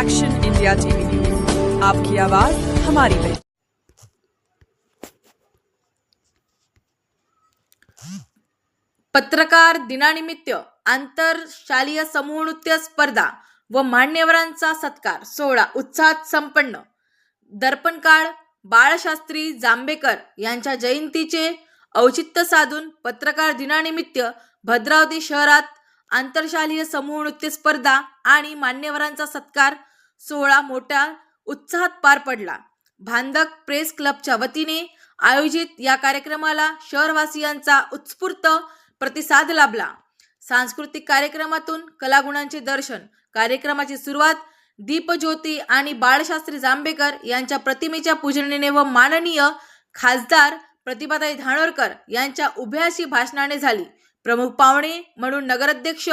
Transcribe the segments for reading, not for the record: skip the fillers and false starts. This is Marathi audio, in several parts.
एक्शन इंडिया टीवी न्यूज, आपकी आवाज हमारी पहचान। पत्रकार दिनानिमित्त आंतरशालीय समूह नृत्य स्पर्धा व मान्यवरांचा सत्कार सोहळा उत्साहात संपन्न। दर्पणकाळ बाळशास्त्री जांभेकर यांच्या जयंतीचे औचित्य साधून पत्रकार दिनानिमित्त भद्रावती शहरात आंतरशालीय समूह नृत्य स्पर्धा आणि मान्यवरांचा सत्कार सोहळा मोठ्या उत्साहात पार पडला। भांदक प्रेस क्लबच्या वतीने आयोजित या कार्यक्रमाला शहरवासियांचा उत्स्फूर्त प्रतिसाद लाभला। सांस्कृतिक कार्यक्रमातून कलागुणांचे दर्शन, कार्यक्रमाची सुरुवात दीपज्योती आणि बाळशास्त्री जांभेकर यांच्या प्रतिमेच्या पूजनाने व माननीय खासदार प्रतिभाताई धानोरकर यांच्या उभयाशी भाषणाने झाली। प्रमुख पाहुणे म्हणून नगराध्यक्ष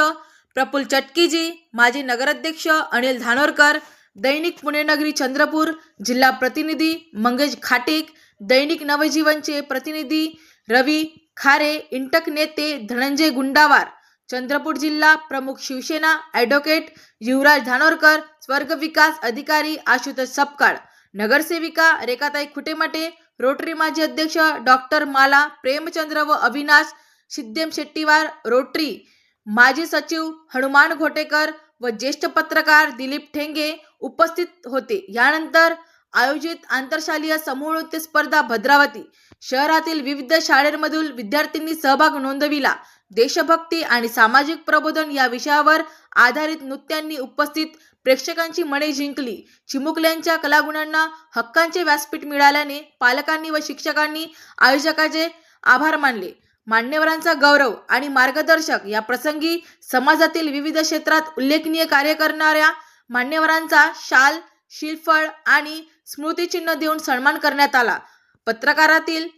प्रफुल्ल चटकीजी, माजी नगराध्यक्ष अनिल धानोरकर, दैनिक पुणे नगरी चंद्रपूर जिल्हा प्रतिनिधी मंगेश खाटीक, दैनिक नवजीवनचे प्रतिनिधी रवी खारे, इंटक नेते धनंजय गुंडावार, चंद्रपूर जिल्हा प्रमुख शिवसेना ॲडव्होकेट युवराज धानोरकर, स्वर्ग विकास अधिकारी आशुतोष सपकाळ, नगरसेविका रेखाताई खुटेमाटे, रोटरी माजी अध्यक्ष डॉक्टर माला प्रेमचंद्र व अविनाश सिद्धेम शेट्टीवार, रोटरी माजी सचिव हनुमान घोटेकर व ज्येष्ठ पत्रकार दिलीप ठेंगे उपस्थित होते। यानंतर आयोजित आंतरशालीय समूह नृत्य स्पर्धा भद्रावती शहरातील विविध शाळांमधील विद्यार्थ्यांनी सहभाग नोंदविला। देशभक्ती आणि सामाजिक प्रबोधन या विषयावर आधारित नृत्यांनी उपस्थित प्रेक्षकांची मने जिंकली। चिमुकल्यांच्या कलागुणांना हक्काचे व्यासपीठ मिळाल्याने पालकांनी व शिक्षकांनी आयोजकाचे आभार मानले। मान्यवरांचा गौरव आणि मार्गदर्शक या प्रसंगी समाजातील विविध क्षेत्रात उल्लेखनीय कार्य करणाऱ्या मान्यवरांचा शाल, श्रीफळ आणि स्मृतिचिन्ह देऊन सन्मान करण्यात आला। पत्रकारातील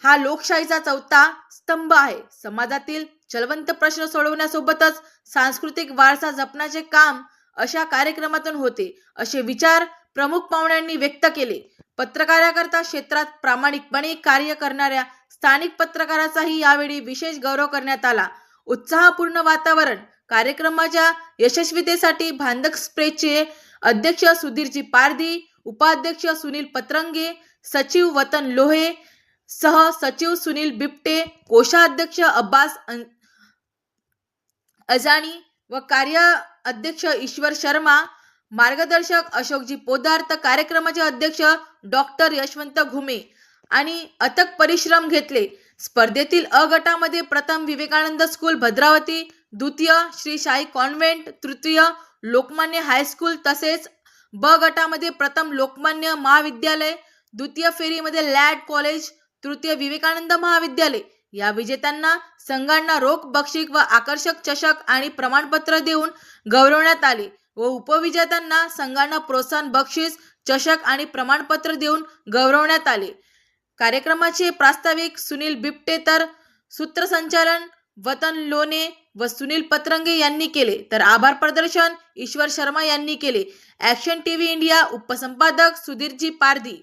हा लोकशाहीचा चौथा स्तंभ आहे। समाजातील ज्वलंत प्रश्न सोडवण्यासोबतच सांस्कृतिक वारसा जपण्याचे काम अशा कार्यक्रमातून होते, असे विचार प्रमुख पाहुण्यांनी व्यक्त केले। पत्रकारिता क्षेत्रात प्रामाणिकपणे कार्य करणाऱ्या स्थानिक पत्रकाराचाही यावेळी विशेष गौरव करण्यात आला। उत्साहपूर्ण वातावरण। कार्यक्रमाच्या यशस्वीतेसाठी भांदक प्रेसचे अध्यक्ष सुधीरजी पारधी, उपाध्यक्ष सुनील पत्रंगे, सचिव वतन लोहे, सह सचिव सुनील बिबटे, कोषाध्यक्ष अब्बास अजानी व कार्य अध्यक्ष ईश्वर शर्मा, मार्गदर्शक अशोकजी पोदार तर कार्यक्रमाचे अध्यक्ष डॉक्टर यशवंत घुमे आणि अथक परिश्रम घेतले। स्पर्धेतील अ गटामध्ये प्रथम विवेकानंद स्कूल भद्रावती, द्वितीय श्री साई कॉन्व्हेंट, तृतीय लोकमान्य हायस्कूल तसेच ब गटामध्ये प्रथम लोकमान्य महाविद्यालय, द्वितीय फेरीमध्ये लॅड कॉलेज, तृतीय विवेकानंद महाविद्यालय या विजेत्यांना संघांना रोख बक्षीस व आकर्षक चषक आणि प्रमाणपत्र देऊन गौरवण्यात आले व उपविजेत्यांना संघांना प्रोत्साहन बक्षीस, चषक आणि प्रमाणपत्र देऊन गौरवण्यात आले। कार्यक्रमाचे प्रास्ताविक सुनील बिबटे तर सूत्रसंचालन वतन लोणे व सुनील पत्रंगे यांनी केले, तर आभार प्रदर्शन ईश्वर शर्मा यांनी केले। ॲक्शन टीव्ही इंडिया उपसंपादक सुधीरजी पारधी।